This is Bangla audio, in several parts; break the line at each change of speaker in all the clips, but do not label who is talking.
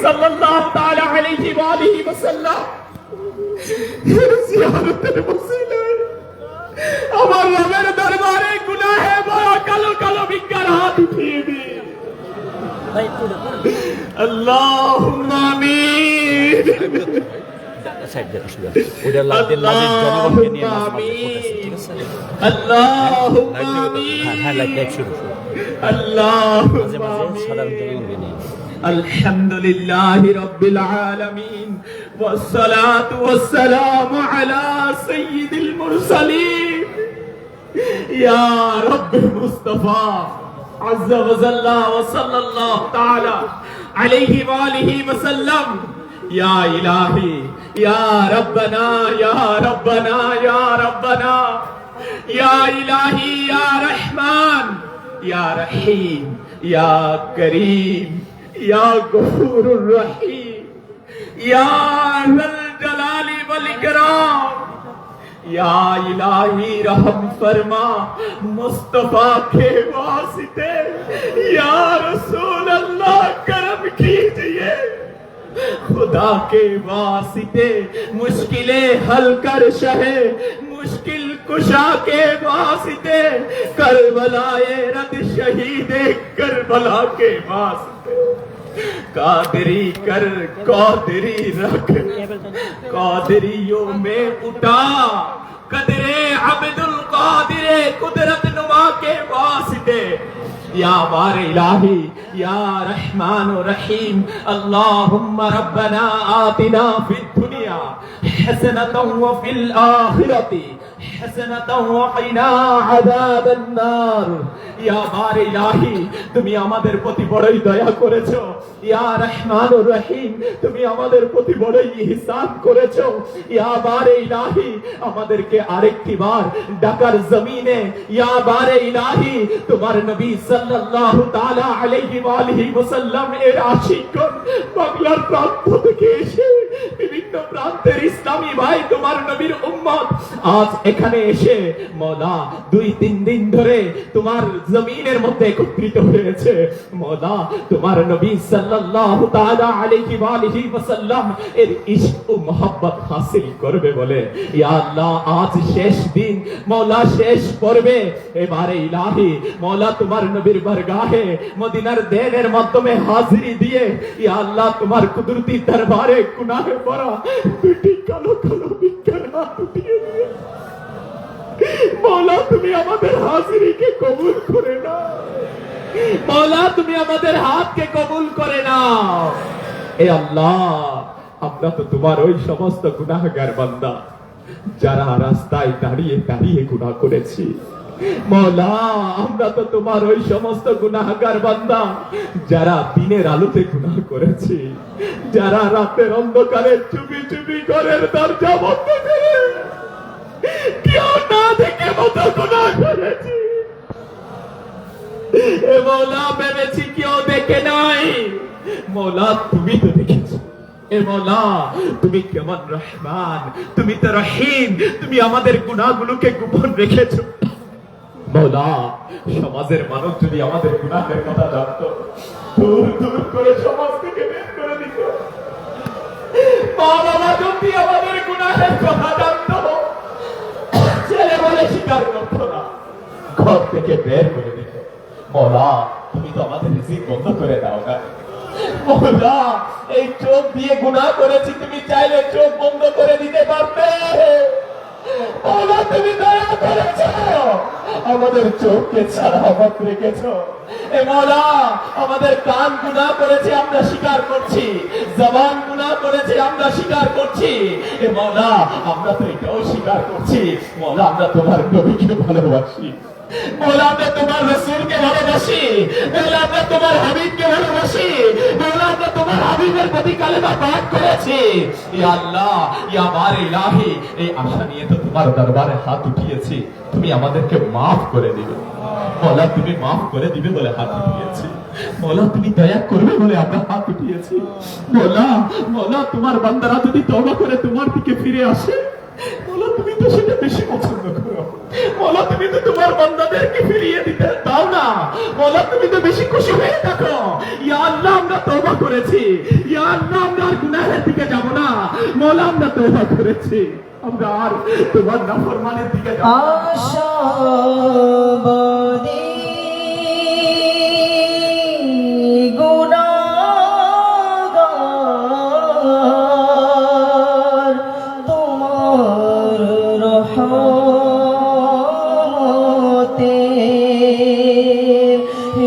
সাল্লাল্লাহু তাআলা আলাইহি ওয়া আলিহি ওয়াসাল্লাম জিয়ারতের ওসিলায় আমার রবের দরবারে গুনাহে ভরা কালো কালো ভিক্ষার হাত উঠিয়ে দিন। আল্লাহুম্মা আমিন। আল্লাহুম্মা আমিন। আলহামদুলিল্লাহি রাব্বিল আলামিন ওয়াসসালাতু ওয়াসসালামু আলা সাইয়্যিদিল মুরসালিন ইয়া রাব্বিল মুস্তাফা আযযা ওয়া জাল্লা ওয়া সাল্লাল্লাহু তাআলা আলাইহি ওয়া আলিহি ওয়া সাল্লাম। ইয়া ইলাহি ইয়া রাব্বানা ইয়া রাব্বানা ইয়া রাব্বানা ইয়া ইলাহি ইয়া রহমান ইয়া রহিম ইয়া করিম ইয়া গফুরুর রহিম ইয়া যাল জালালি ওয়াল ইকরাম। या इलाही रहम फरमा मुस्तफा के वास्ते, या रसूल अल्लाह करम कीजिए खुदा के वास्ते, मुश्किलें हल कर शहे मुश्किल कुशा के वास्ते, करबलाए रद शहीद करबला के वास्ते, कादरी कर कादरी रख कादरियों में उठा कदरे अब्दुल कादिरे कुदरत नुमा के वास्ते। या बार इलाही या रहमान रहीम अल्लाहुम्मा रब्बना आतिना फिद दुनिया हसनतन व फिल आखिरति हसनतन व क़िना अज़ाबन नार। या बार इलाही তুমি আমাদের প্রতি বড়ই দয়া করেছো। ইয়া রহমানুর রহিম তুমি আমাদের প্রতি বড়ই ইহসান করেছো। ইয়া বারে ইলাহি আমাদেরকে আরেকটি বার ডাকার জমিনে ইয়া বারে ইলাহি তোমার নবী সাল্লাল্লাহু তাআলা আলাইহি ওয়া আলিহি ওয়াসাল্লাম এর আশিকগণ বাংলার প্রান্ত থেকে এসে বিভিন্ন প্রান্তের ইসলামী ভাই তোমার নবীর উম্মত আজ এখানে এসে মওলা 2-3 দিন ধরে তোমার জমিনের মধ্যে একত্রিত হয়েছে। মওলা তোমার নবী সাল্লাল্লাহু তাআলা আলাইহি ওয়া আলিহি ওয়াসাল্লাম এর ইশক ও মোহাব্বত হাসিল করবে বলে ইয়া আল্লাহ আজ শেষ দিন মওলা শেষ পর্বে এবারে ইলাহি মওলা তোমার নবীর বারগাহে মদিনার দেনের মাধ্যমে হাজিরি দিয়ে ইয়া আল্লাহ তোমার কুদরতি দরবারে গুনাহে ভরা দুটি কালো কালো ভিক্ষার হাত উঠিয়ে দিয়ে মওলা তুমি আমাদের হাজিরিকে কবুল করে নাও। মওলা তুমি আমাদের হাতকে কবুল করে নাও। এ আল্লাহ আমরা তো তোমার ওই সমস্ত গুনাহগার বান্দা যারা রাস্তায় দাঁড়িয়ে দাঁড়িয়ে গুনাহ করেছি। মওলা আমরা তো তোমার ওই সমস্ত গুনাহগার বান্দা যারা দিনের আলোতে গুনাহ করেছি, যারা রাতের অন্ধকারে চুপি চুপি ঘরের দরজা বন্ধ করে কেউ না দেখে মতো গুনাহ করেছি। এ মওলা ভেবেছি কেউ দেখে নাই, মওলা তুমি তো দেখেছো। এ মওলা তুমি কেমন রহমান, তুমি তো রহিম, তুমি আমাদের গুনাহগুলোকে গোপন রেখেছো। মওলা সমাজের মানুষ যদি আমাদের গুনাহের কথা জানতো দূর দূর করে সমাজ থেকে বের করে দিত। মা বাবা যদি আমাদের গুনাহের কথা জানতো ছেলে বলে স্বীকার করতো না, ঘর থেকে বের করে দিত। মওলা তুমি তো আমাদের রিজিক বন্ধ করে দাও না। মওলা এই চোখ দিয়ে গুনাহ করেছি, তুমি চাইলে চোখ বন্ধ করে দিতে পারতে। মওলা তুমি দয়া করেছো, আমাদের চোখকে সালামত রেখেছো। এ মওলা আমাদের কান গুনাহ করেছে আমরা স্বীকার করছি, জবান গুনাহ করেছে আমরা স্বীকার করছি। এ মওলা আমরা তো এটাও স্বীকার করছি মওলা আমরা তোমার নবীকে ভালোবাসি, মওলা আমরা তোমার রাসূলকে ভালোবাসি, মওলা আমরা তোমার হাবিবকে ভালোবাসি, মওলা আমরা তোমার হাবিবের প্রতি কালেমা পাঠ করেছি। ইয়া আল্লাহ ইয়া বারে ইলাহি এই আশা নিয়ে তো তোমার দরবারে হাত উঠিয়েছি, তুমি আমাদেরকে maaf করে দিবে। মওলা তুমি maaf করে দিবে বলে হাত উঠিয়েছি। মওলা তুমি দয়া করবে বলে আমরা হাত উঠিয়েছি। মওলা তোমার বান্দারা যদি তওবা করে তোমার দিকে ফিরে আসে মওলা তুমি তো সেটা বেশি পছন্দ করো। মওলা মাওলা তুমি তো তোমার বান্দাদেরকে ফিরিয়ে দিতে দাও না। মাওলা তুমি তো বেশি খুশি হয়ে থাকো। ইয়া আল্লাহ আমরা তওবা করেছি, ইয়া আল্লাহ আমরা আর গুনাহের দিকে যাব না। মাওলা আমরা তওবা করেছি, আমরা আর তোমার নাফরমানের দিকে যাব না।
আশাবাদী গুনাহগার তোমার রহমতে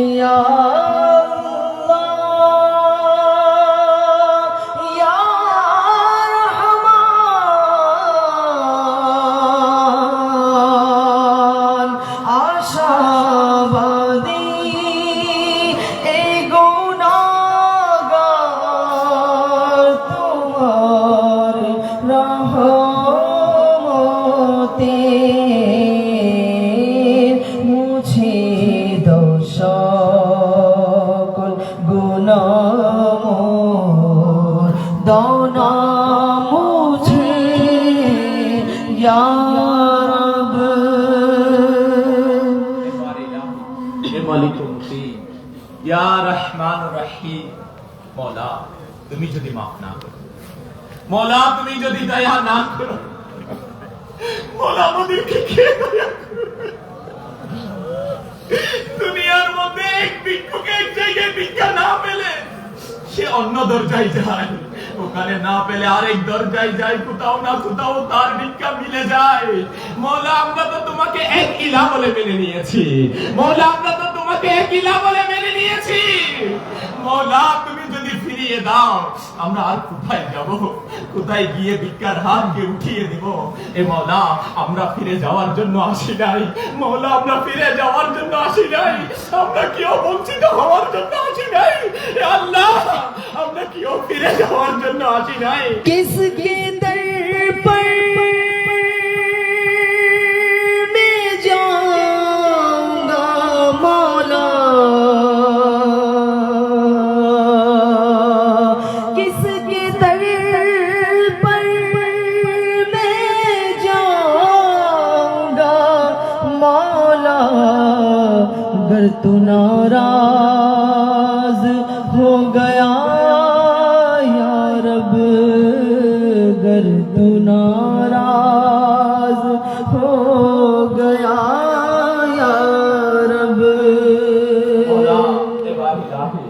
ইয়া দৌনা মুঝে ইয়া রব।
হে মালিক মুতিন, ইয়া রহমান রহিম, মওলা তুমি যদি মাফ না করো, মওলা তুমি যদি দয়া না করো, মওলা আমাদেরকে কে দয়া করবে? দুনিয়ার মধ্যে এক ভিক্ষুকে এক জায়গায় ভিক্ষা না পেলে সে অন্য দরজায় যায়, ওখানে না পেলে আরেক দরজায় যায়, কোথাও না কোথাও তার ভিক্ষা মিলে যায়। মওলা আমরা তো তোমাকে এক ইলাহ বলে মেনে নিয়েছি, মওলা আমরা তো তোমাকে এক ইলাহ বলে মেনে নিয়েছি। মওলা তুমি যদি ফিরিয়ে দাও আমরা আর কোথায় যাব, কোথায় গিয়ে ভিক্ষার হাতকে উঠিয়ে দিব? এ মওলা আমরা ফিরে যাওয়ার জন্য আসি নাই, মওলা আমরা ফিরে যাওয়ার জন্য আসি নাই, আমরা কেউ বঞ্চিত হওয়ার জন্য আসি নাই। এ আল্লাহ আমরা কেউ ফিরে যাওয়ার জন্য আসি নাই।
किसके दर पर मैं जाऊंगा मौला, किसके दर पर मैं जाऊंगा मौला, अगर तू नाराज हो गया या रब, अगर तू नाराज हो गया या रब।
মওলা এবার ইলাহি,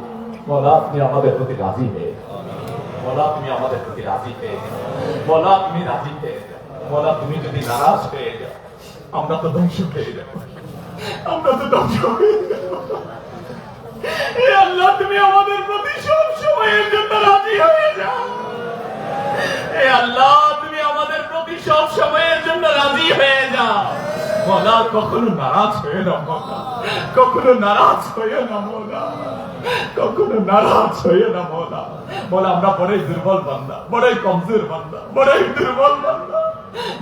মওলা তুমি আমাদের প্রতি রাজি হয়ে যাও, মওলা তুমি আমাদের প্রতি রাজি হয়ে যাও, মওলা তুমি রাজি হয়ে যাও। মওলা তুমি যদি নারাজ হয়ে যাও আমরা তো ধ্বংস হয়ে যাব, আমরা তো ধ্বংস হয়ে যাব। এ আল্লাহ তুমি আমাদের প্রতি সব সময়ের জন্য রাজি হয়ে যাও। এ আল্লাহ তুমি আমাদের প্রতি সব সময়ের জন্য রাজি হয়ে যাও। মওলা কখনো নারাজ হয়ে না, মওলা কখনো নারাজ হয়ে না, মওলা কখনো নারাজ হয়ে না। মওলা মওলা আমরা বড়ই দুর্বল বান্দা, বড়ই কমজোর বান্দা, বড়ই দুর্বল বান্দা।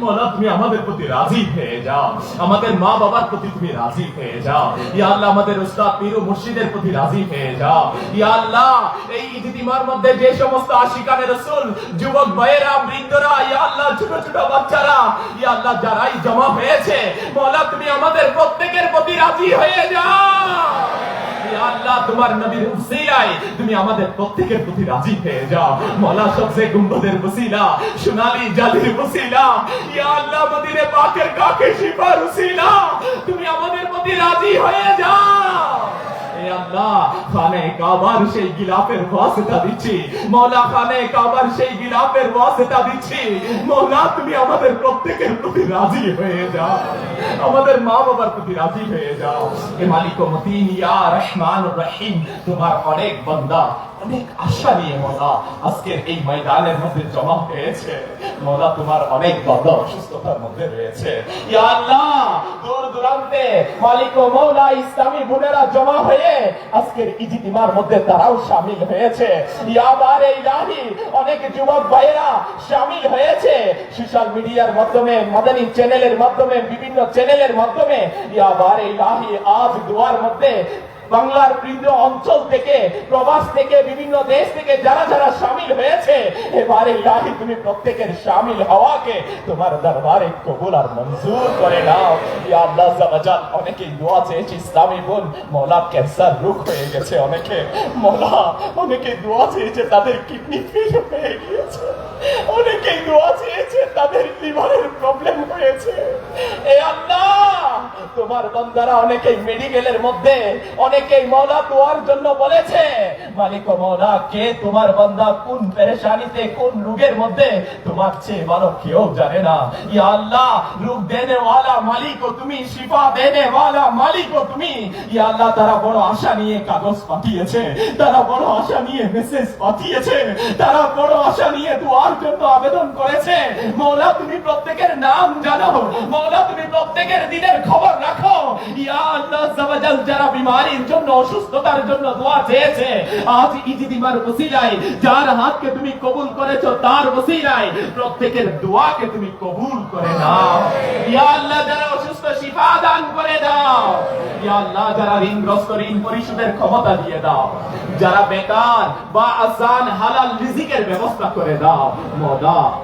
মওলা তুমি আমাদের প্রতি রাজি হয়ে যাও, আমাদের মা বাবার প্রতি তুমি রাজি হয়ে যাও। ইয়া আল্লাহ আমাদের উস্তাদ পীর ও মুর্শিদের প্রতি রাজি হয়ে যাও। ইয়া আল্লাহ এই ইজতিমার মধ্যে যে সমস্ত আশিকানে রাসূল, যুবক ভাইয়েরা, বৃদ্ধরা, ইয়া আল্লাহ ছোট ছোট বাচ্চারা, ইয়া আল্লাহ যারাই জমা হয়েছে, মওলা তুমি আমাদের প্রত্যেকের প্রতি রাজি হয়ে যাও। ইয়া আল্লাহ তোমার নবীর উসিলায় তুমি আমাদের প্রত্যেকের প্রতি রাজি হয়ে যাও। মওলা সবসে গুম্বদের ওসিলা, সোনালী জালির ওসিলা, ইয়া আল্লাহ মদিনে পাকের কাকে শিফার ওসিলা তুমি আমাদের প্রতি রাজি হয়ে যাও। এ আল্লাহ খানে কাবার সেই গিলাফের ওয়াসিতা দিচ্ছি, মওলা খানে কাবার সেই গিলাফের ওয়াসিতা দিচ্ছি, মওলা তুমি আমাদের প্রত্যেকের প্রতি রাজি হয়ে যাও, আমাদের মা বাবার প্রতি রাজি হয়ে যাও। এ মালিক মুতিন ইয়া রহমান রহিম তোমার অনেক বান্দা অনেক আশা নিয়ে মওলা আজকের এই ময়দানের মধ্যে জমা হয়েছে। মওলা তোমার অনেক বান্দা অসুস্থতার মধ্যে রয়েছে। ইয়া আল্লাহ দূর দূরান্তে মালিক ও মওলা ইসলামী বোনেরা জমা হয়ে আজকের ইজতিমার মধ্যে তারাও শামিল হয়েছে। ইয়া বারে ইলাহি অনেক যুবক ভাইয়েরা শামিল হয়েছে সোশ্যাল মিডিয়ার মাধ্যমে, মাদানী চ্যানেলের মাধ্যমে, বিভিন্ন চ্যানেলের মাধ্যমে। ইয়া বারে ইলাহি আজ দুয়ার মধ্যে বাংলার বিভিন্ন অঞ্চল থেকে, প্রবাস থেকে, বিভিন্ন দেশ থেকে যারা যারা শামিল হয়েছে, এবারে ইলাহি তুমি প্রত্যেকের শামিল হওয়াকে তোমার দরবারে কবুল আর মঞ্জুর করে নাও। ইয়া আল্লাহ আজ্জা ওয়া জাল, অনেকেই দোয়া চেয়েছে ইসলামী বোন, মওলা ক্যান্সার রোগ হয়ে গেছে অনেকে, মওলা অনেকে দোয়া চেয়েছে তাদের কিডনি ফেল হয়ে গিয়েছে, অনেকেই দোয়া চেয়েছে তাদের লিভারের প্রবলেম হয়েছে। এ আল্লাহ, তোমার বান্দারা অনেকেই মেডিকেলের মধ্যে, অনেকেই মওলা দোয়ার জন্য বলেছে। মালিক ও মওলা, কে তোমার বান্দা কোন পেরেশানিতে, কোন রোগের মধ্যে, তোমার চেয়ে ভালো কেউ জানে না। ইয়া আল্লাহ, রোগ দেনে ওয়ালা মালিক ও তুমি, শিফা দেনে ওয়ালা মালিক ও তুমি। ইয়া আল্লাহ, তারা বড় আশা নিয়ে কাগজ পাঠিয়েছে, তারা বড় আশা নিয়ে মেসেজ পাঠিয়েছে, তারা বড় আশা নিয়ে দোয়ার জন্য আবেদন করেছে। মওলা, তুমি প্রত্যেকের নাম জানো, মওলা তুমি প্রত্যেকের দিনের খবর রাখো। ইয়া আল্লাহ আজ্জা ওয়া জাল, যারা বিমারির জন্য, অসুস্থতার জন্য দোয়া চেয়েছে, আজ ইজতিমার ওসিলায় যার হাতকে তুমি কবুল করেছো, তার ওসিলায় প্রত্যেকের দোয়াকে তুমি কবুল করে নাও। ইয়া আল্লাহ, যারা অসুস্থ শিফা দান করে দাও। ইয়া আল্লাহ, যারা ঋণগ্রস্ত ঋণ পরিশোধের ক্ষমতা দিয়ে দাও, যারা বেকার বা আসান হালাল রিজিকের ব্যবস্থা করে দাও।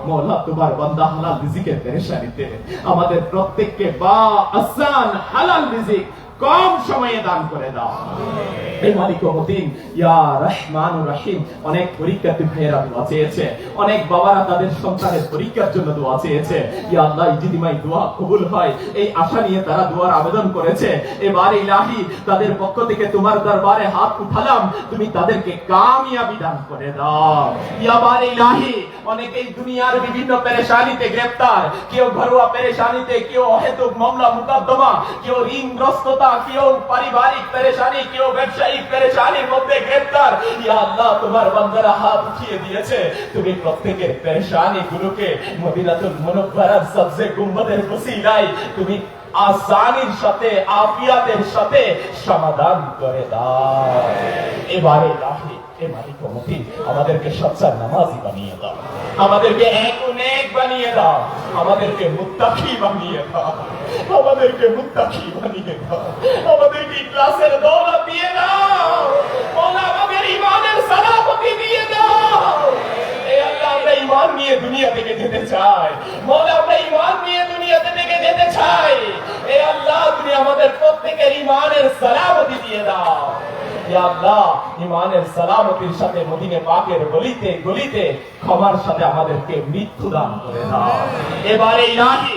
মওলা তোমার বান্দা হালাল রিজিকের পেরেশানিতে আমাদের প্রত্যেককে বা আসান হালাল রিজিক কম সময়ে দান করে দাও। এই মালিক মুতিন, ইয়া রহমানুর রহিম, অনেক পরীক্ষার্থী ভাইয়েরা দোয়া চেয়েছে, অনেক বাবারা তাদের সন্তানের পরীক্ষার জন্য দোয়া চেয়েছে। ইয়া আল্লাহ, ইজতিমাই দোয়া কবুল হয় এই আশা নিয়ে তারা দোয়ার আবেদন করেছে। এবারে ইলাহি, তাদের পক্ষ থেকে তোমার দরবারে হাত উঠালাম, তুমি তাদেরকে কামিয়াবি দান করে দাও। ইয়া বারে ইলাহি, অনেকেই দুনিয়ার বিভিন্ন পেরেশানিতে গ্রেফতার, কেউ ঘরোয়া পেরেশানিতে, কেউ অহেতুক মামলা মুকদ্দমা, কেউ ঋণগ্রস্ততা, কেউ পারিবারিক পেরেশানি, কেউ ব্যবসায়িক পেরেশানির মধ্যে গ্রেফতার। ইয়া আল্লাহ, তোমার বান্দারা হাত উঠিয়ে দিয়েছে, তুমি প্রত্যেকের পেরেশানি গুলোকে মদিনাতুল মুনাওয়ারার সবচেয়ে গুম্বদের ওসিলায় তুমি আসানির সাথে, আফিয়াতের সাথে সমাধান করে দাও। এবারে ইলাহি, এ মালিক মুতিন, আমাদেরকে সচ্চা নামাজি বানিয়ে দাও, আমাদেরকে এক বানিয়ে দাও, আমাদেরকে মুত্তাকি বানিয়ে দাও, আমাদেরকে মুত্তাকি বানিয়ে দাও, আমাদেরকে ইখলাসের দৌলত দিয়ে দাও। মওলা, আমাদের ঈমানের সালামতি দিয়ে দাও। এ আল্লাহ, আমরা ঈমান নিয়ে দুনিয়া থেকে যেতে চাই। মওলা, আমরা ঈমান নিয়ে দুনিয়া থেকে যেতে চাই। এ আল্লাহ, তুমি আমাদের প্রত্যেকের ঈমানের সালামতি দিয়ে দাও। ইয়া আল্লাহ, ঈমানের সালামতির সাথে মদিনা পাকের গলিতে গলিতে ক্ষমার সাথে আমাদেরকে মৃত্যু দান করে দাও। এবারে ইলাহি,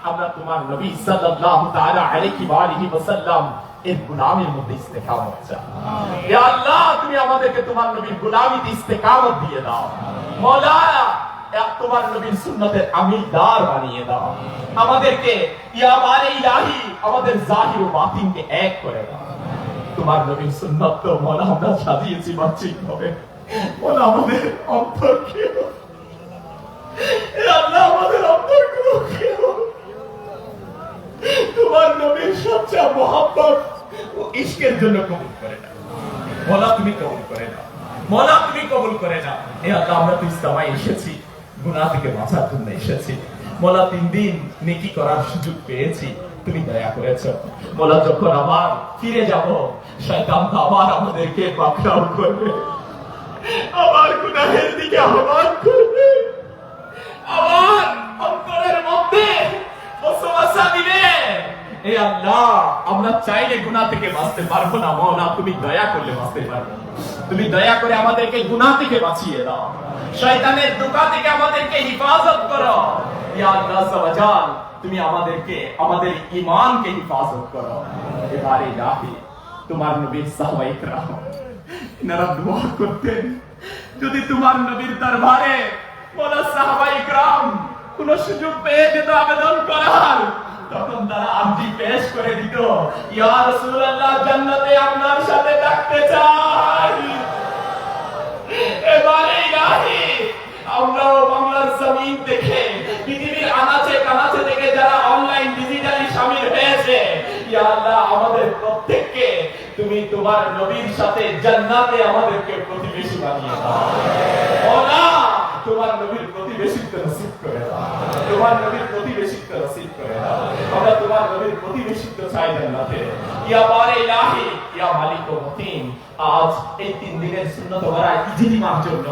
আমরা তোমার নবী সাল্লাল্লাহু তাআলা আলাইহি ওয়া আলিহি ওয়াসাল্লাম এর গোলামির মধ্যে ইস্তেকামত চাই। ইয়া আল্লাহ, তুমি আমাদেরকে তোমার নবীর গোলামিতে ইস্তেকামত দিয়ে দাও। মওলা, তোমার নবীর সুন্নতের আমিলদার বানিয়ে দাও আমাদেরকে। ইয়া বারে ইলাহি, আমাদের জাহির ও বাতিনকে এক করে দাও। তোমার নবীর সুন্নাত তো মওলা আমরা সাজিয়েছি বাহ্যিক ভাবে, মওলা আমাদের অন্তরকে, আল্লাহ আমাদের অন্তরকে তোমার নবীর সবচেয়ে মহব্বত ও ইশকের জন্য কবুল করে নাও। মওলা, তুমি কবুল করে নাও, মওলা তুমি কবুল করে নাও। এ আল্লাহ, আমরা তো ইসলামায় এসেছি, গুনাহ থেকে বাঁচার জন্য এসেছি। মওলা, 3 দিন নেকি করার সুযোগ পেয়েছি, তুমি দয়া করেছো। মওলা, যখন আবার ফিরে যাব, শয়তান তো আবার আমাদেরকে পাকড়াও করবে, আবার গুনাহের দিকে আহ্বান করবে, আবার অন্তরের মধ্যে ওয়াসওয়াসা দিবে। এ আল্লাহ, আমরা চাইলে গুনাহ থেকে বাঁচতে পারবো না। মওলা, তুমি দয়া করলে বাঁচতে পারবো। তুমি দয়া করে আমাদেরকে গুনাহ থেকে বাঁচিয়ে দাও, শয়তানের ধোঁকা থেকে আমাদেরকে হিফাজত করো। ইয়া আল্লাহ সুবহান, তুমি আমাদেরকে, আমাদের ঈমানকে হিফাজত করো। এবারে ইলাহি, তোমার নবীর সাহাবায়ে কেরাম এনারা দোয়া করতেন, যদি তোমার নবীর দরবারে মওলা সাহাবায়ে কেরাম কোন সুযোগ পেয়ে যেত আবেদন করার, তখন তারা আরজি পেশ করে দিত, ইয়া রাসূলুল্লাহ, জান্নাতে আপনার সাথে থাকতে চাই। এবারে ইলাহি, আমরাও বাংলার জমিন থেকে, পৃথিবীর আনাচে কানাচে থেকে যারা অনলাইন ডিজিটালি শামিল হয়েছে, ইয়া আল্লাহ, আমাদের প্রত্যেককে তুমি তোমার নবীর সাথে জান্নাতে আমাদেরকে প্রতিবেশী বানিয়ে দাও। মওলা, তোমার নবীর প্রতিবেশিত্ব নসিব করে দাও, তোমার নবীর প্রতিবেশিত্ব নসিব করে দাও। আমরা তোমার নবীর প্রতিবেশিত্ব চাই জান্নাতে। ইয়া বারে ইলাহি, ইয়া মালিক ও মুতিন, আজ এই 3 দিনের সুন্নত ওয়ারা ইজতিমার জন্য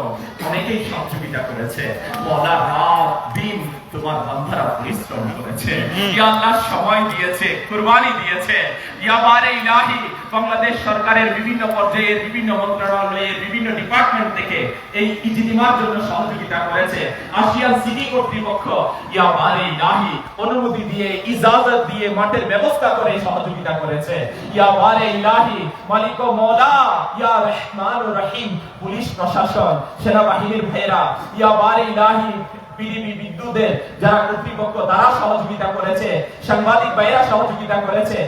অনেকেই সহযোগিতা করেছে। মওলা রাত দিন তোমার বান্দারা পরিশ্রম করেছে, ইয়া আল্লাহ সময় দিয়েছে, কুরবানি দিয়েছে। ইয়া বারে ইলাহি, বাংলাদেশ সরকারের বিভিন্ন পর্যায়ের বিভিন্ন মন্ত্রণালয়ের বিভিন্ন ডিপার্টমেন্ট থেকে এই ইজতিমার জন্য সহযোগিতা করেছে। আশিয়ান সিটি কর্তৃপক্ষ ইয়া বারে ইলাহি অনুমতি দিয়ে, ইজাজত দিয়ে মাঠের ব্যবস্থা করে সহযোগিতা করেছে। ইয়া বারে ইলাহি মালিক ও মওলা, ইয়া রহমান ও রহিম, পুলিশ প্রশাসন, সেনাবাহিনীর ভাইরা, ইয়া বারে ইলাহি পিডিবি বিদ্যুতের যারা কর্তৃপক্ষ তারা সহযোগিতা করেছে, সাংবাদিক ভাইরা সহযোগিতা করেছে,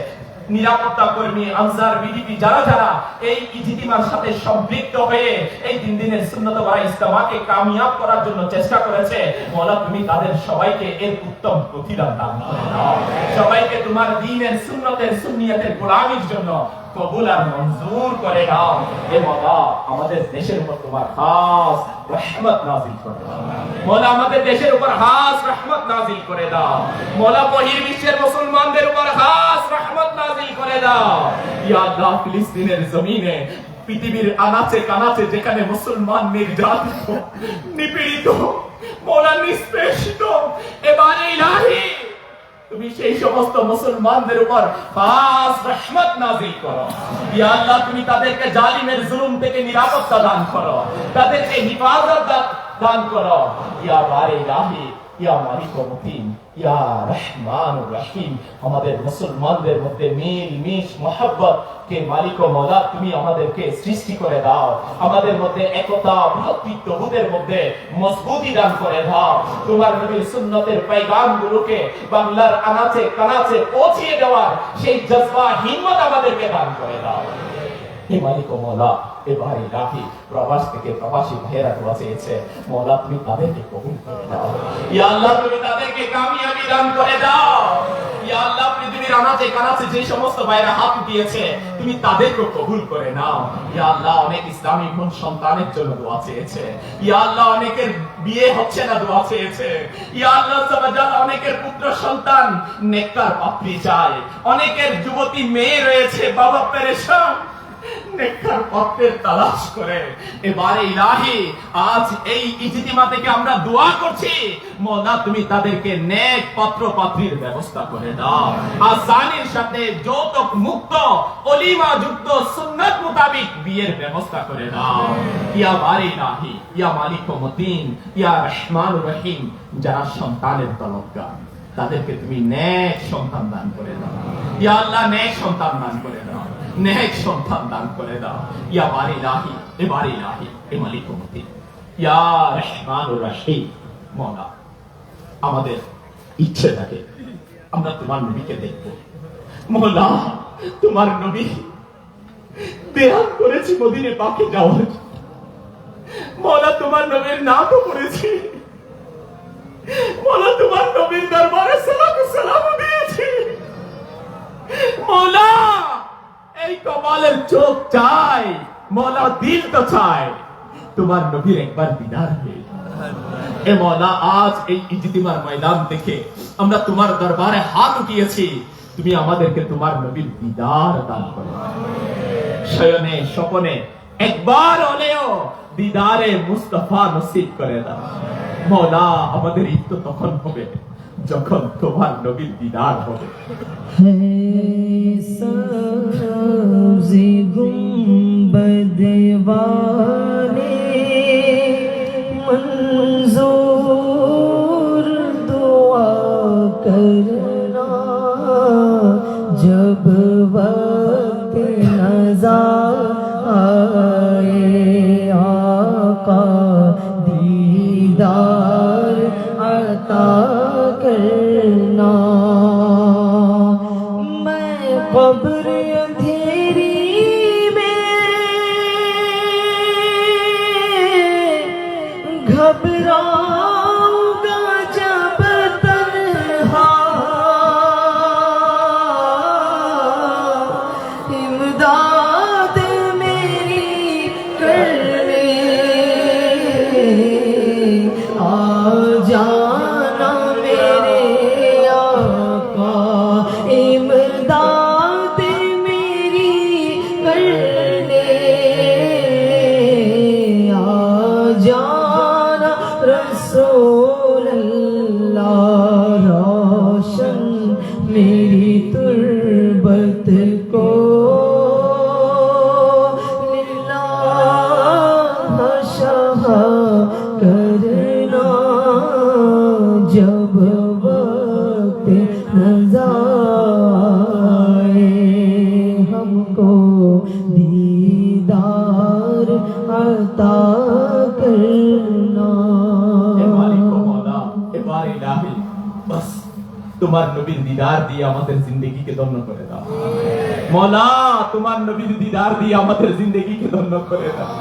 নিরাপত্তা কর্মী, আনসার, বিডিপি যারা যারা এই ইজতিমার সাথে সম্পৃক্ত হয়ে এই 3 দিনের সুন্নত ওয়ারা ইজতিমাকে কামিয়াব করার জন্য চেষ্টা করেছে, মওলা তুমি তাদের সবাইকে এর উত্তম প্রতিদান দান করে দাও। সবাইকে তোমার দ্বীনের সুন্নতের সুন্নিয়তের গোলামির জন্য কবুল আর মঞ্জুর করে দাও। এ মওলা আমাদের দেশের উপর তোমার খাস রহমত নাযিল করে দাও। মওলা আমাদের দেশের উপর খাস রহমত নাযিল করে দাও। মওলা বহির্বিশ্বের মুসলমানদের উপর খাস রহমত নাযিল করে দাও। ইয়া আল্লাহ, ফিলিস্তিনের জমিনে, পৃথিবীর আনাচে কানাচে যেখানে মুসলমান নির্যাতিত, নিপীড়িত, মওলা নিষ্পেষিত, এবারে ইলাহি তুমি সেই সমস্ত মুসলমানদের উপর খাস রহমত নাযিল করো। ইয়া আল্লাহ, তুমি তাদেরকে জালিমের জুলুম থেকে নিরাপত্তা দান করো, তাদেরকে হিফাজত দান করো। ইয়া বারে ইলাহি, ইয়া মালিক ও মুতিন, ইয়া রহমান ও রহিম, আমাদের মুসলমানদের মধ্যে মিল মিশ মহব্বত কে মালিক ও মওলা তুমি আমাদেরকে সৃষ্টি করে দাও। আমাদের মধ্যে একতা, ভ্রাতৃত্ববোধের মধ্যে মজবুতি দান করে দাও। তোমার নবীর সুন্নতের পয়গামগুলোকে বাংলার আনাচে কানাচে পৌঁছিয়ে দেওয়ার সেই জজবা, হিম্মত আমাদেরকে দান করে দাও। হে মালিক ও মওলা, এবার ইলাহি প্রবাস থেকে প্রবাসী ভাইয়েরা দোয়া চেয়েছে, মওলা তুমি তাদেরকে কবুল করে দাও। ইয়া আল্লাহ, তুমি তাদেরকে কামিয়াবি দান করে দাও। ইয়া আল্লাহ, পৃথিবীর আনাচে কানাচে যে সমস্ত ভাইয়েরা হাত উঠিয়েছে তুমি তাদেরকে কবুল করে নাও। ইয়া আল্লাহ, অনেক ইসলামী বোন সন্তানের জন্য দোয়া চেয়েছে। ইয়া আল্লাহ, অনেকের বিয়ে হচ্ছে না দোয়া চেয়েছে। ইয়া আল্লাহ সুবহানাহু, অনেকের পুত্র সন্তান নেককার পাত্রী চায়, অনেকের যুবতী মেয়ে রয়েছে বাবা পেরেশান, নেককার পাত্রের তালাশ করে। এবারে ইলাহি, আজ এই ইজতিমা থেকে আমরা দোয়া করছি, মওলা তুমি তাদেরকে নেক পাত্র পাত্রীর ব্যবস্থা করে দাও। আসানির সাথে যৌতুক মুক্ত, অলিমা যুক্ত, সুন্নাত মোতাবেক বিয়ের ব্যবস্থা করে দাও। ইয়া বারে ইলাহি, ইয়া মালিক ও মুতিন, ইয়া রহমান ও রহিম, যারা সন্তানের তলবগার তাদেরকে তুমি নেক সন্তান দান করে দাও। ইয়া আল্লাহ, নেক সন্তান দান করে দাও, নেক সন্তান দান করে দাও। ইয়া বারে ইলাহি, এ বারে ইলাহি, এ মালিক ও মুতিন, ইয়া রহমান ও রহিম, মওলা আমাদের ইচ্ছে থাকে আমরা তোমার নবীকে দেখব। মওলা, তোমার নবী বেয়ান করেছি মদিনে পাকে যাওয়ার। মওলা, তোমার নবীর নামও পড়েছি। মওলা, তোমার নবীর দরবারে সালাম দিয়েছি। মওলা, এই কপালের চোখ চাই, মওলা দিল তো চাই তোমার নবীর একবার দিদার হয়ে। এ মওলা, আজ এই ইজতিমার ময়দান থেকে আমরা তোমার দরবারে হাত উঠিয়েছি, তুমি আমাদেরকে তোমার নবীর দিদার দান করো। শয়নে স্বপনে একবার হলেও দিদারে মুস্তাফা নসিব করে দাও। মওলা, আমাদের ঈদ তো তখন হবে যখন তোমার নবীর দিদার হবে।
সবজি গুম্বদ वाले मंजूर दुआ करना, जब वक्त नज़ा आए आका दीदार अता करना। मैं कब्र अंधेरी में घबराऊंगा जब तन्हा, इमदाद मेरी करने आ जाना मेरे आका, इमदाद मेरी रसूल अल्लाह रोशन मेरी तुर्बत को लिल्लाह शाह करना जब वक्त नज़ाए हमको दीदार अता करना।
এ মালিক ও মওলা, এবার ইলাহি বাস তোমার নবীর দিদার দিয়ে আমাদের জিন্দেগিকে ধন্য করে দাও। মওলা তোমার নবীর দিদার দিয়ে আমাদের জিন্দেগিকে ধন্য করে দাও।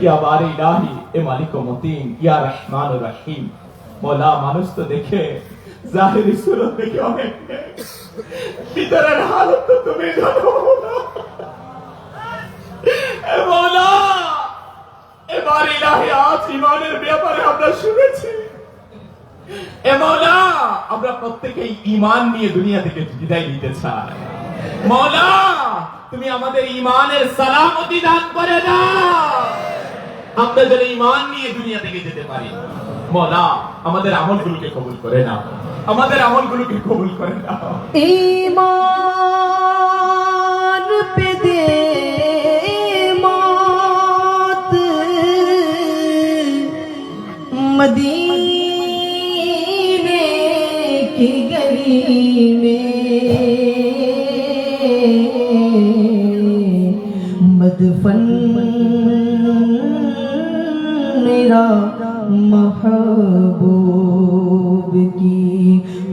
ইয়া বারি ইলাহি, এ মালিক ও মতিন, ইয়া রহমান ও রহিম। মওলা মানুষ তো দেখে জাহিরি সুরত দেখে অনেক, ভিতরের হালত তো তুমি জানো না। এ মওলা, এবার ইলাহি আজ ইমানের ব্যাপারে আমরা শুনেছি। এ মওলা আমরা প্রত্যেকেই ঈমান নিয়ে দুনিয়া থেকে বিদায় নিতে চাই। মওলা তুমি আমাদের ঈমানের সালামতি দান করে দাও, আমরা যেন ঈমান নিয়ে দুনিয়া থেকে যেতে পারি। মওলা আমাদের আমলগুলোকে কবুল করে নাও, আমাদের আমলগুলোকে কবুল করে নাও।
ईमान पे दे मौत मदीने की गली में मदफन मेरा महबूब की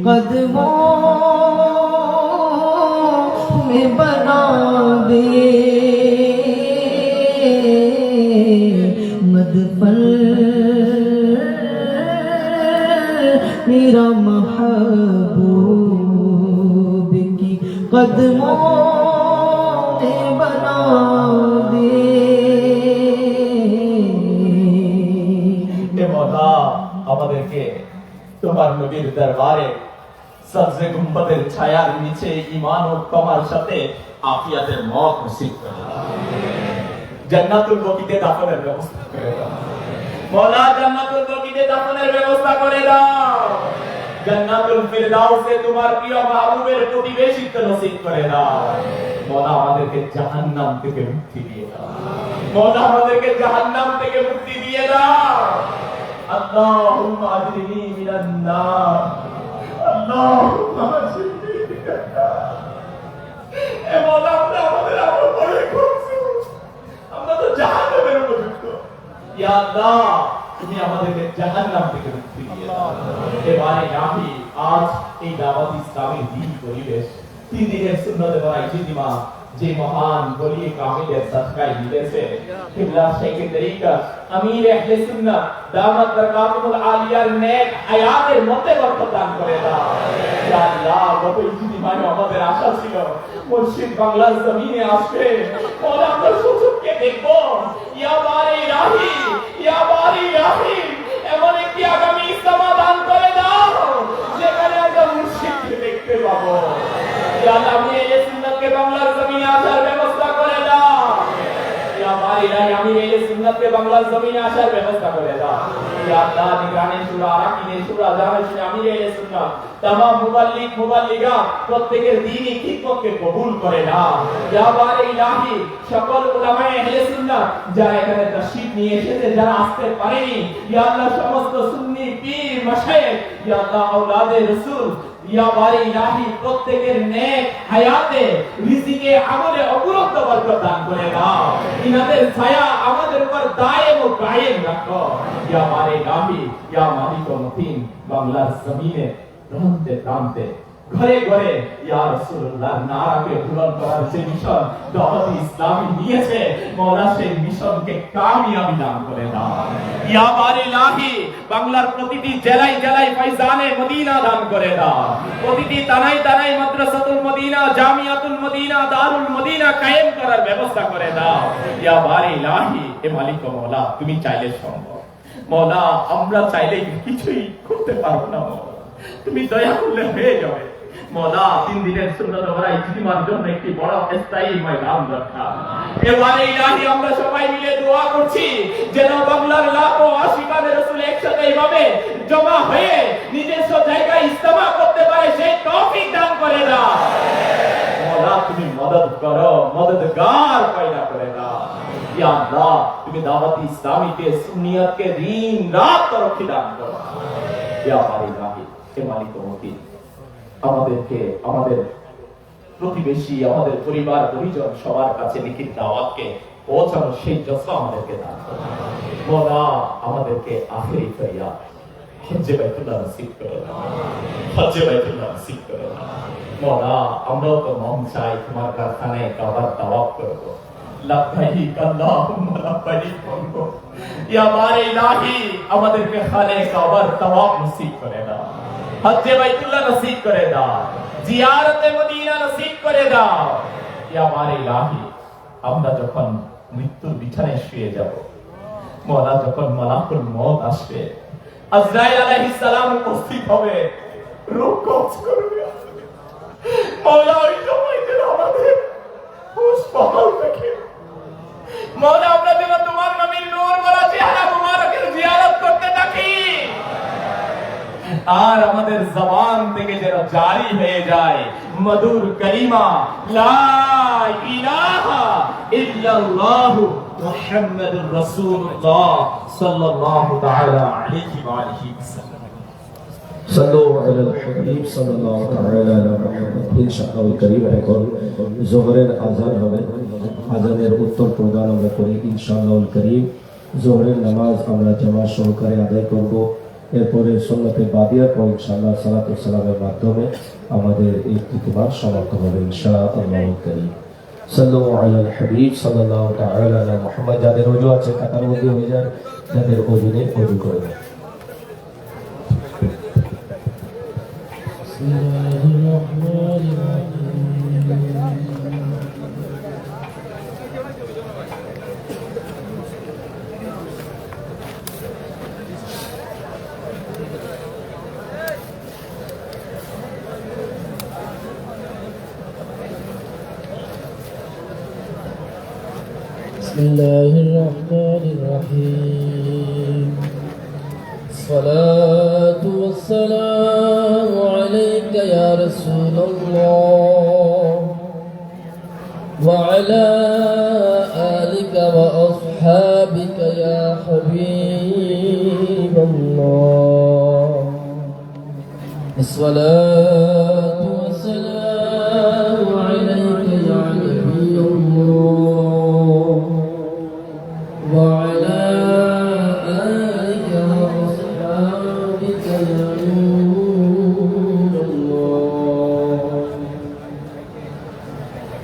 कदमों में बना दे मदफन मेरा महबूब की कदमों में बना दे।
হে মওলা আমাদেরকে তোমার নবীর দরবারে সবজে গুম্বদের ছায়ার নিচে ঈমান ও তওবার সাথে আফিয়াতের মত নসিব করে দাও। জান্নাতুল বকিতে দাফনের ব্যবস্থা করে দাও। মওলা জান্নাতুল বকিতে দাফনের ব্যবস্থা করে দাও। জান্নাতুল ফিরদাউসে তোমার প্রিয় মাহবুবের প্রতিবেশিত্ব নসিব করে দাও। মওলা আমাদেরকে জাহান্নাম থেকে মুক্তি দিয়ে দাও। মওলা আমাদেরকে জাহান্নাম থেকে মুক্তি দিয়ে দাও। আল্লাহুম্মা আজরিনি মিনান নার, আল্লাহুম্মা আজরিনি মিনান নার। এ মওলা আমরা আমাদের আমল করে করছি, আমরা তো জাহান্নামের উপযুক্ত। ইয়া আল্লাহ তুমি আমাদেরকে জাহান্নাম থেকে মুক্তি দিয়ে দাও। এবারে ইলাহি আজ এই দাওয়াত ইসলামের দিন পরিবেশ 3 দিনের সুন্নতে ভরা ইজতিমা যে মহান বলি কামিলের সদকায় মিলেছে, কিবলা শেখের তরিকা আমির আহলে সুন্নাহ দামাত বরকাতুল আলিয়ার নেক হায়াতের মধ্যে বরকত দান করে দাও। ইয়া আল্লাহ গত ইজতিমায় আমাদের আশা ছিল মুর্শিদ বাংলার জমিনে আসবে, ওরা আমরা সুযোগকে দেখব। ইয়া বারে ইলাহি, ইয়া বারে ইলাহি এমন একটি আগামী ইজতিমা দান করে দাও যেখানে আমরা মুর্শিদকে দেখতে পাবো। ইয়া আল্লাহ আমি এই সুন্নাতকে বাংলার জমিনে আসার ব্যবস্থা করে দাও। ইয়া বারে ইলাহি আমি এই সুন্নাতকে বাংলার জমিনে আসার ব্যবস্থা করে দাও। ইয়া আল্লাহ নিগরানি সূরা আরাকিনে সূরা জাহানে আমি এই সুন্নাত तमाम মুবাল্লিগ মুবাল্লিগা প্রত্যেকের দ্বীনি খিদমতকে কবুল করে নাও। ইয়া বারে ইলাহি সকল উলামায়ে আহলে সুন্নাত যারা এখানে তাশরীফ নিয়ে এসেছে, যারা আসতে পারেনি, ইয়া আল্লাহ সমস্ত সুন্নি পীর মাশায়েখ, ইয়া আল্লাহ আওলাদে রাসূল, ইয়া বারে ইলাহি প্রত্যেকের নেক হায়াতে রিজিকে আমলে অপরন্ত বরকত দান করে দাও। ইনাদের ছায়া আমাদের উপর দায়েম ও কায়েম রাখো। ইয়া বারে ইলাহি, ইয়া মালিক ও মুতিন বাংলার জমিনে প্রান্তে প্রান্তে ঘরে ঘরে ইয়া রাসূলুল্লাহ নারাকে বুলন্দ করার যে মিশন দাওয়াত ইসলামী নিয়েছে, মওলা সেই মিশনকে কামিয়াবি দান করে দাও। ইয়া বারে ইলাহি বাংলার প্রতিটি জেলায় জেলায় ফাইজানে মদিনা দান করে দাও। প্রতিটি তানায় তানায় মাদ্রাসাতুল মদিনা, জামিয়াতুল মদিনা, দারুল মদিনা কায়েম করার ব্যবস্থা করে দাও। ইয়া বারে ইলাহি এ মালিক ও মওলা তুমি চাইলে সম্ভব। মওলা আমরা চাইলে কিছুই করতে পারবো না, তুমি দয়া করলে হয়ে যাবে। মওলা 3 দিনের সুন্নাত ভরা ইজতিমার জন্য একটি বড় স্থায়ী ময়দান দরকার। এবারে ইলাহি আমরা সবাই মিলে দোয়া করছি যেন বাংলার লাখো আশিকানে রাসূল একসাথে এইভাবে জমা হয়ে নিজস্ব জায়গায় ইস্তেমা করতে পারে সেই তৌফিক দান করে দাও মওলা তুমি মদদ করো মদদগার পয়দা করে দাও ইয়া আল্লাহ তুমি দাওয়াত ইসলামীকে সুন্নিয়তকে দিন রাত তরক্কি দান করো ইয়া মালিক হে মালিক মুতিন আমাদেরকে আমাদের প্রতিবেশী আমাদের পরিবার পরিজন সবার কাছে লিখিত দাওয়াতকে পৌঁছানোর সেই জজ্বা আমাদেরকে দান করো মওলা আমাদেরকে আখিরি ফরিয়াদ হজ্জে বাইতুল্লাহ নসিব করে দাও হজ্জে বাইতুল্লাহ নসিব করে দাও মওলা আমরাও তো মন চাই তোমার কারখানায় কাবার তাওয়াফ করব লাব্বাইক আল্লাহুম্মা লাব্বাইক বলব ইয়া মারে ইলাহি আমাদেরকে খানে কাবার তাওয়াফ নসিব করে দাও হজ্জে বাইতুল্লাহ নসিব করে দাও জিয়ারতে মদিনা নসিব করে দাও ইয়া মারে ইলাহি আমরা যখন মৃত্যুর বিছানায় শুয়ে যাব মওলা যখন মালাকুল মউত আসবে আজরাইল আলাইহিস সালাম উপস্থিত হবে রূহ কবজ করবে মওলা ওই সময়তে আমাদের হুঁশ বহাল রেখে মওলা আমরা যেন তোমার নবীর নূর ভরা চেহারা মুবারকের জিয়ারত করতে থাকি আর আমাদের জবান থেকে যেন জারি হয়ে যায় মধুর কালিমা লা ইলাহা ইল্লাল্লাহু মুহাম্মাদুর রাসূলুল্লাহ সাল্লাল্লাহু তাআলা আলাইহি ওয়া আলিহি ওয়াসাল্লাম
صلوا على الحبيب صلى الله تعالى على محمد ইনশাআল্লাহ করিম এখন জোহরের আযান হবে আযানের উত্তর প্রদান আমরা করি ইনশাআল্লাহ করিম জোহরের নামাজ আমরা জামাত সহকারে আদায় করব এরপরে সুন্নতে বাদিয়ার পর ইনশাআল্লাহ সালাতু সালামের মাধ্যমে আমাদের এই ইতিবার সমাপ্ত হবে ইনশাআল্লাহ করিম সাল্লু আলাল হাবিব সাল্লাল্লাহু তাআলা আলা মুহাম্মদ যাদের ওযু আছে কাতার মধ্যে হয়ে যায় যাদের ওযু নেই ওযু করবে
بسم الله الرحمن الرحيم الصلاة والسلام عليك يا رسول الله وعلى آلك وأصحابك يا حبيب الله الصلاة والسلام عليك يا نبي الله وعلى آلك وأصحابك يا نور الله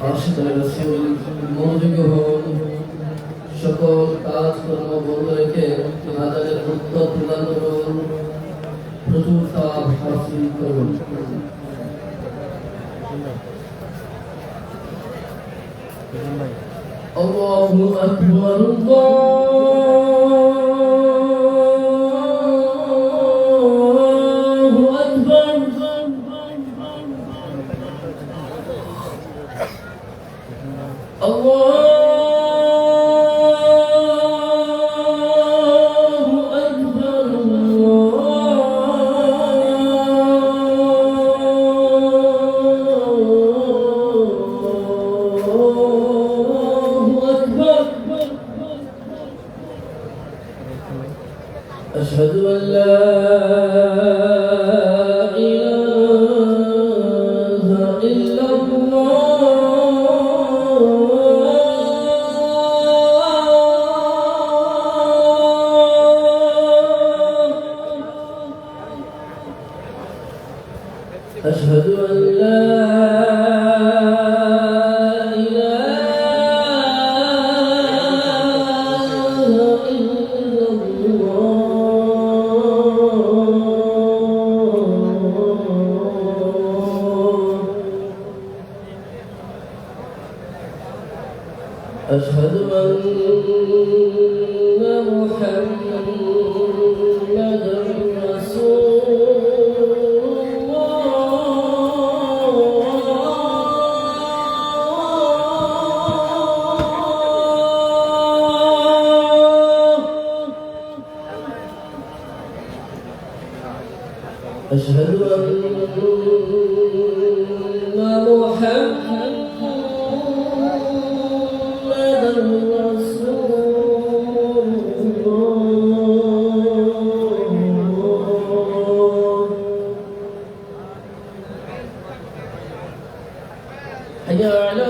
عاشق رسول موجود হন সকল কাজ কর্ম বন্ধ রেখে আদানের উত্তর প্রদান করুন প্রচুর সওয়াব হাসিল করুন الله أكبر الله أكبر الله أكبر الله أكبر أشهد أن لا إله إلا الله أشهد أن لا إله إلا الله أشهد أن محمدا رسول الله أشهد أن محمدا رسول الله. حي على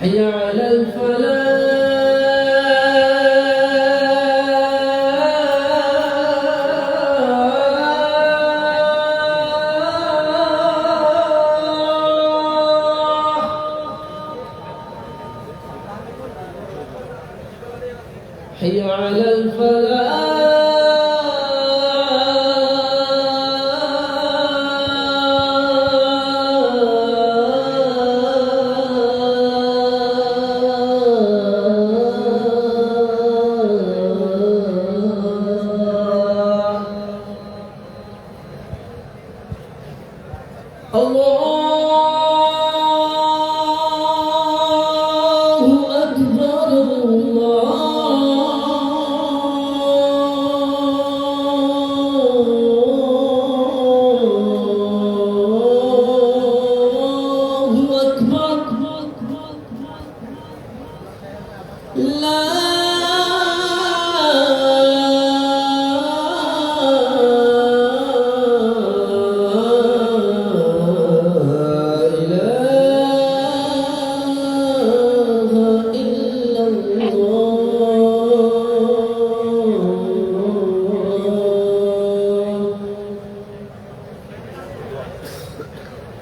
حي على حي على حي على الله أكبر الله أكبر لا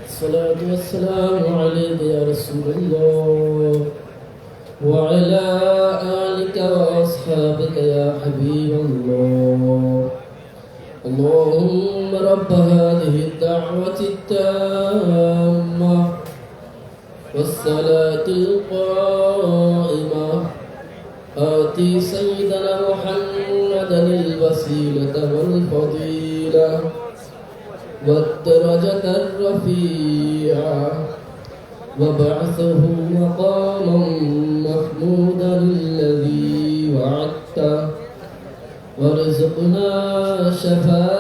الصلاة والسلام عليك يا رسول الله وعلى آلك وأصحابك يا حبيب الله. اللهم رب هذه الدعوة التامة والصلاة القائمة آتي سيدنا محمدا الوسيلة والفضيلة والدرجة الرفيعة وابعثه مقاما محمودا الذي وعدته وارزقنا شفاعته